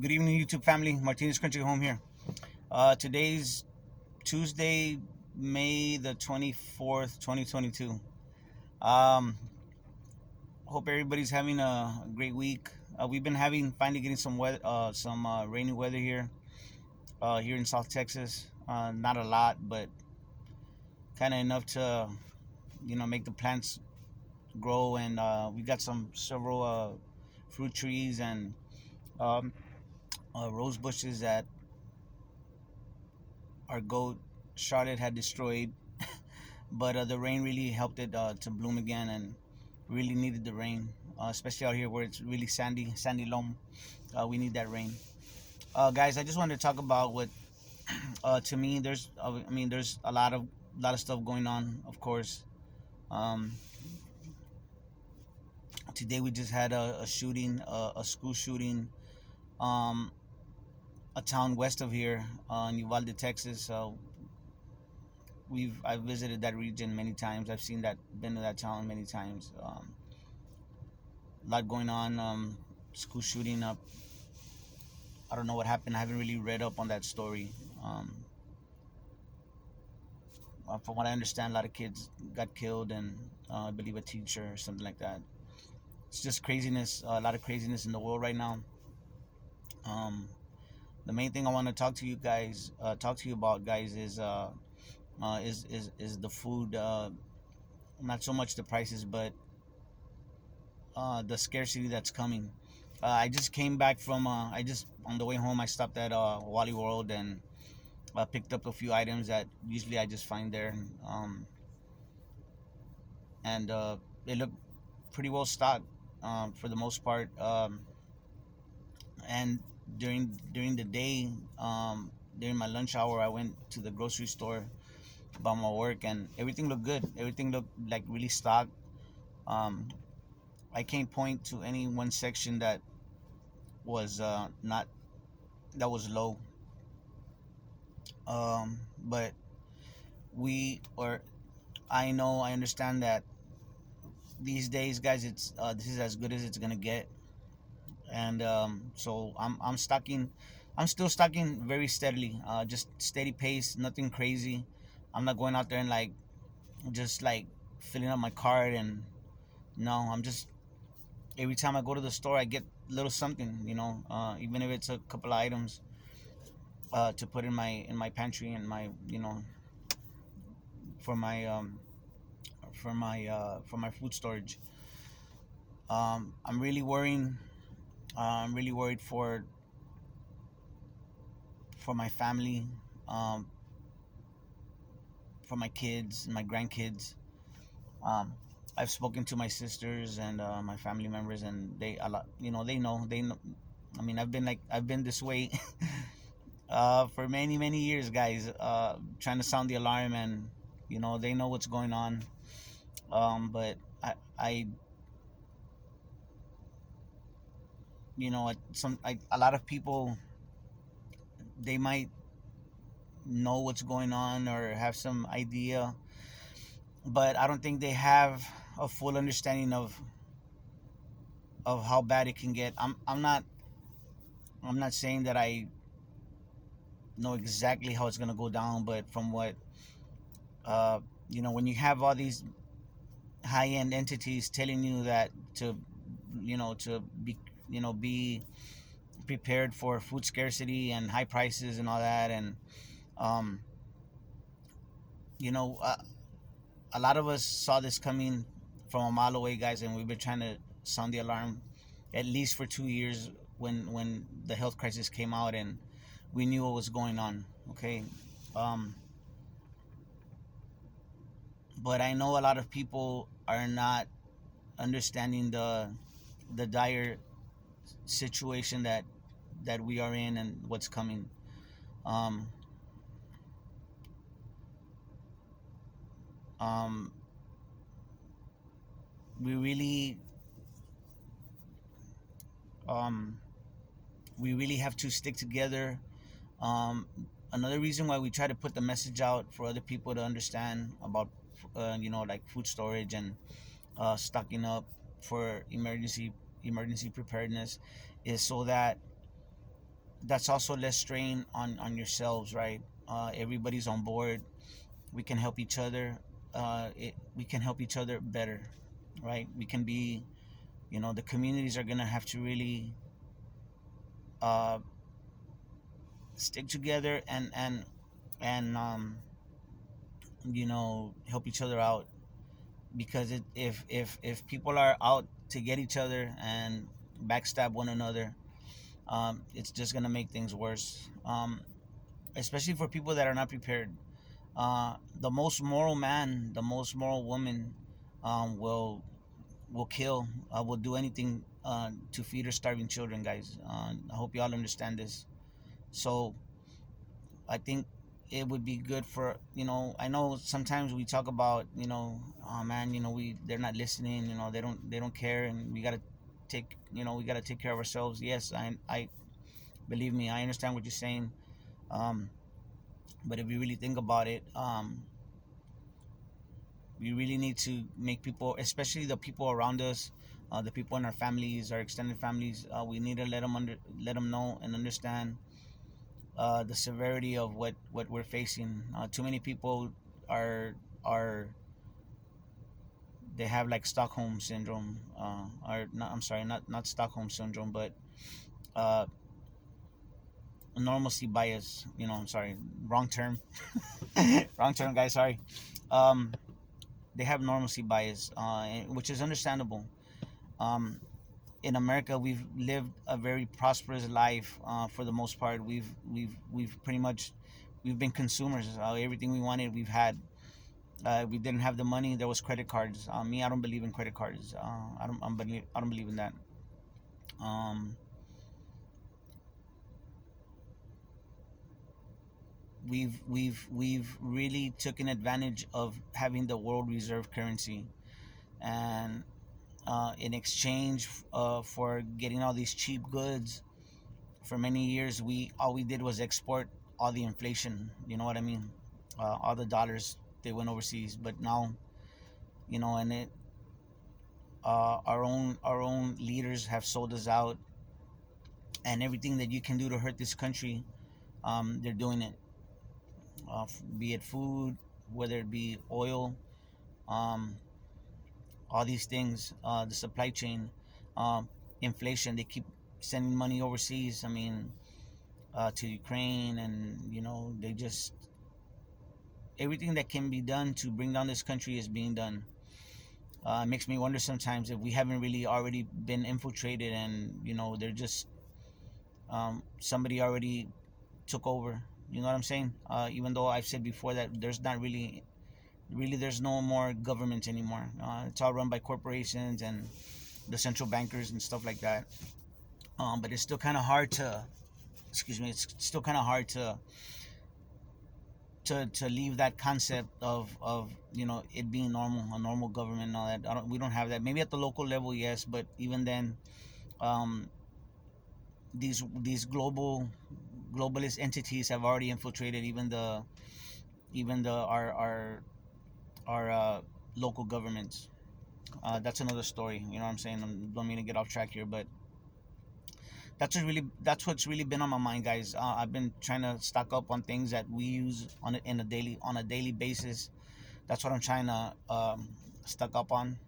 Good evening, YouTube family. Martinez Country Home here. Today's Tuesday, May the 24th, 2022. Um, Hope everybody's having a great week. We've been finally getting some weather, some rainy weather here in South Texas. Not a lot, but kind of enough to, make the plants grow. And we got several fruit trees and um, rose bushes that our goat Charlotte had destroyed. But the rain really helped it to bloom again, and really needed the rain, especially out here where it's really sandy loam. We need that rain. Guys, I just wanted to talk about what to me there's a lot of stuff going on, of course. um, Today we just had a shooting, a school shooting, um, a town west of here, in Uvalde, Texas. I've visited that region many times. I've been to that town many times. A lot going on. School shooting up. I don't know what happened. I haven't really read up on that story. Um, from what I understand, a lot of kids got killed, and I believe a teacher or something like that. It's just craziness. A lot of craziness in the world right now. Um, the main thing I want to talk to you about, guys, is the food. Not so much the prices, but the scarcity that's coming. I just came back from. I just On the way home, I stopped at Wally World and picked up a few items that usually I just find there, and they look pretty well stocked, for the most part. And during the day, during my lunch hour, I went to the grocery store about my work, and everything looked good. Everything looked like really stocked. Um, I can't point to any one section that was not that was low. But we or I understand that these days, guys, it's this is as good as it's gonna get. And so I'm stocking. I'm still stocking very steadily, just steady pace, nothing crazy. I'm not going out there and just filling up my cart. And no, I'm just, every time I go to the store, I get a little something, even if it's a couple of items, to put in my pantry, and my, for my for my food storage. I'm really worrying. I'm really worried for my family, um, for my kids and my grandkids. Um, I've spoken to my sisters and my family members, and they a lot. They know. I mean, I've been this way for many years, guys. Trying to sound the alarm, and they know what's going on. But I a lot of people, they might know what's going on or have some idea, but I don't think they have a full understanding of how bad it can get. I'm not saying that I know exactly how it's gonna go down, but from what uh, when you have all these high end entities telling you that to be prepared for food scarcity and high prices and all that. And um, you know, uh, a lot of us saw this coming from a mile away, guys, and we've been trying to sound the alarm at least for 2 years, when the health crisis came out, and we knew what was going on. Okay. um, but I know a lot of people are not understanding the dire situation that we are in and what's coming. um, um, we really um, we really have to stick together. um, Another reason why we try to put the message out for other people to understand about like food storage and stocking up for emergency preparedness, is so that that's also less strain on yourselves, right? Everybody's on board. We can help each other. We can help each other better, right? We can be, the communities are gonna have to really uh, stick together and help each other out, because if people are out to get each other and backstab one another, it's just gonna make things worse. Especially for people that are not prepared. The most moral man, the most moral woman, will kill, will do anything to feed her starving children, guys. I hope y'all understand this. So I think it would be good for, I know sometimes we talk about, oh man, they're not listening, they don't care, and we gotta take care of ourselves. Yes, I believe me, I understand what you're saying. um but if you really think about it, we really need to make people, especially the people around us, the people in our families, our extended families, we need to let them know and understand the severity of what we're facing. Too many people are they have like Stockholm syndrome, or not, I'm sorry, not Stockholm syndrome, but uh, normalcy bias. I'm sorry, wrong term, wrong term, guys. Sorry. Um, they have normalcy bias, which is understandable. Um, in America, we've lived a very prosperous life for the most part. We've pretty much we've been consumers. Everything we wanted, we've had. We didn't have the money. There was credit cards. Me, I don't believe in credit cards. I don't believe in that. Um, we've really taken advantage of having the world reserve currency, and in exchange for getting all these cheap goods, for many years we all we did was export all the inflation. You know what I mean? All the dollars, they went overseas. But now, and it our own leaders have sold us out, and everything that you can do to hurt this country, they're doing it. Be it food, whether it be oil, um, all these things, the supply chain, inflation. They keep sending money overseas. I mean, to Ukraine, and they just everything that can be done to bring down this country is being done. It makes me wonder sometimes if we haven't really already been infiltrated, and they're just somebody already took over. You know what I'm saying? Even though I've said before that there's not really there's no more government anymore. It's all run by corporations and the central bankers and stuff like that. But it's still kind of hard to, excuse me, it's still kind of hard to leave that concept of it being normal, a normal government and all that. We don't have that. Maybe at the local level, yes, but even then, um, these globalist entities have already infiltrated even the our local governments. That's another story. You know what I'm saying? I don't mean to get off track here, but that's what's really been on my mind, guys. I've been trying to stock up on things that we use on a daily basis. That's what I'm trying to stock up on.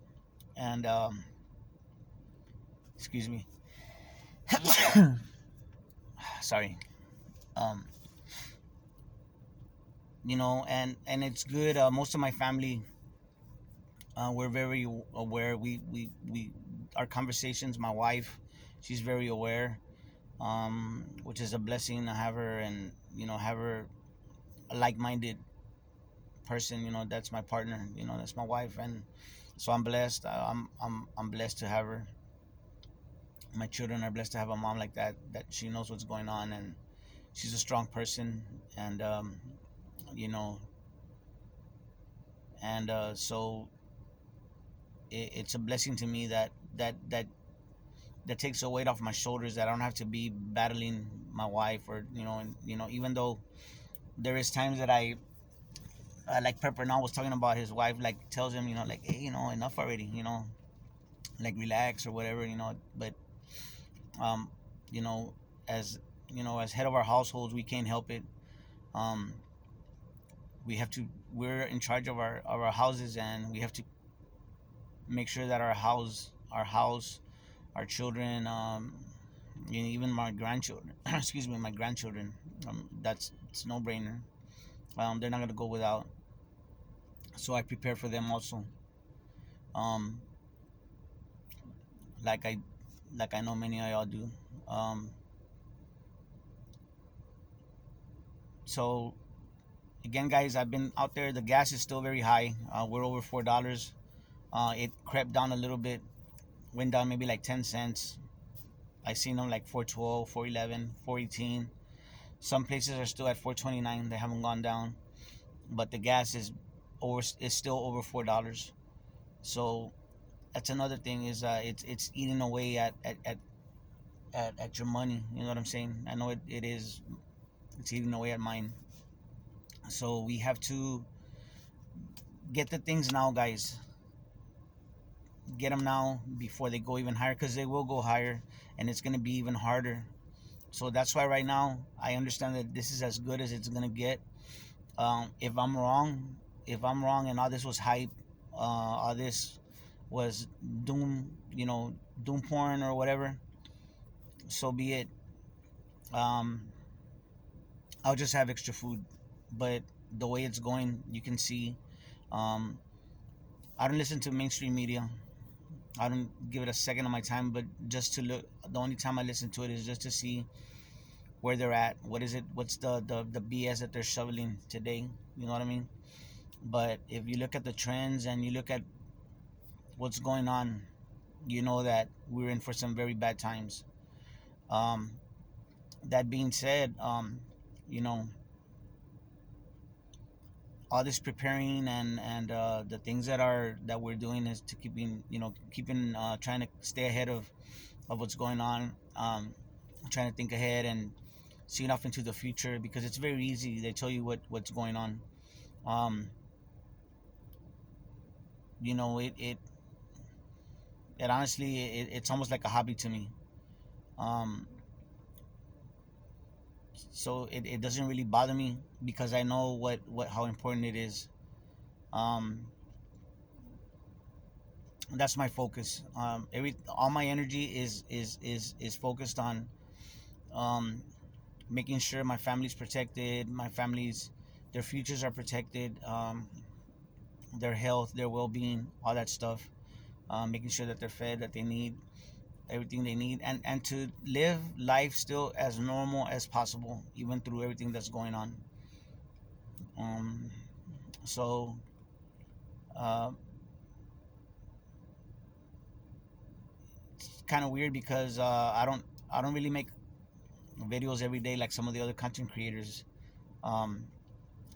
And excuse me, sorry. Um, and it's good. Most of my family, we're very aware. We our conversations. My wife, she's very aware, which is a blessing to have her, and have her a like-minded person. That's my partner. That's my wife, and so I'm blessed. I'm blessed to have her. My children are blessed to have a mom like that. That she knows what's going on, and she's a strong person. And you know, so it's a blessing to me that takes a weight off my shoulders. That I don't have to be battling my wife, or and even though there is times that I like Pepper now was talking about his wife, like tells him, like, hey, enough already, like relax or whatever, but um, you know, as as head of our households, we can't help it. um, we have to we're in charge of our houses, and we have to make sure that our house, our children, even my grandchildren, excuse me, my grandchildren, that's it's no brainer. They're not gonna go without, so I prepare for them also. um, like I know many of y'all do. um, so again, guys, I've been out there. The gas is still very high. We're over $4. It crept down a little bit, went down maybe like 10 cents. I seen them like 4.12, 4.11, 4.18. Some places are still at 4.29. They haven't gone down, but the gas is still over $4. So that's another thing, is it's eating away at your money. You know what I'm saying? I know it is. It's eating away at mine. So we have to get the things now, guys. Get them now before they go even higher, because they will go higher, and it's going to be even harder. So that's why right now I understand that this is as good as it's going to get. If I'm wrong, and all this was hype, all this was doom porn or whatever, so be it. um, I'll just have extra food. But the way it's going, you can see. um, I don't listen to mainstream media. I don't give it a second of my time, but just to look. The only time I listen to it is just to see where they're at. What is it? What's the BS that they're shoveling today? You know what I mean? But if you look at the trends and you look at what's going on, you know that we're in for some very bad times. Um, that being said, you know, all this preparing and the things that we're doing is to keeping trying to stay ahead of what's going on. Trying to think ahead and seeing off into the future, because it's very easy. They tell you what's going on. Um, it honestly, it's almost like a hobby to me. Um, so it doesn't really bother me, because I know what how important it is. Um, that's my focus. All my energy is focused on um, making sure my family's protected, their futures are protected, their health, their well-being, all that stuff. Making sure that they're fed, that they need everything they need, and to live life still as normal as possible, even through everything that's going on. Um, so uh, it's kind of weird, because I don't really make videos every day like some of the other content creators. Um,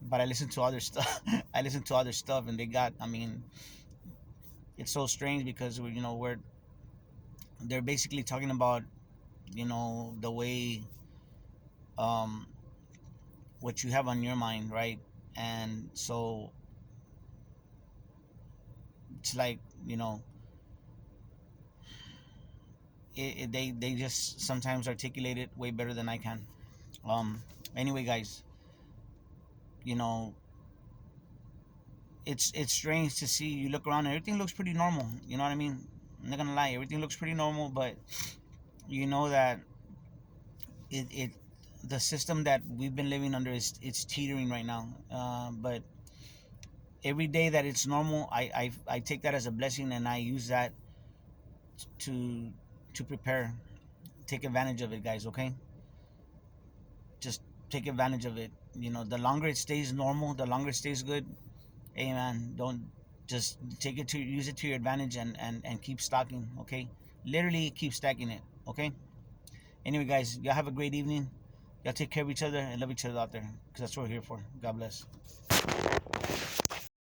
but I listen to other stuff. I listen to other stuff, and they got. I mean, it's so strange, because we're they're basically talking about the way, um, what you have on your mind, right? And so it's like, they just sometimes articulate it way better than I can. Um, anyway, guys, you know, it's strange to see. You look around and everything looks pretty normal. You know what I mean? I'm not gonna lie, everything looks pretty normal, but you know that it the system that we've been living under is it's teetering right now. But every day that it's normal, I take that as a blessing, and I use that to prepare. Take advantage of it, guys. Okay, just take advantage of it. The longer it stays normal, the longer it stays good. Hey man, don't just use it to your advantage, and keep stocking. Okay, literally keep stacking it. Okay. Anyway, guys, y'all have a great evening. Y'all take care of each other and love each other out there, because that's what we're here for. God bless.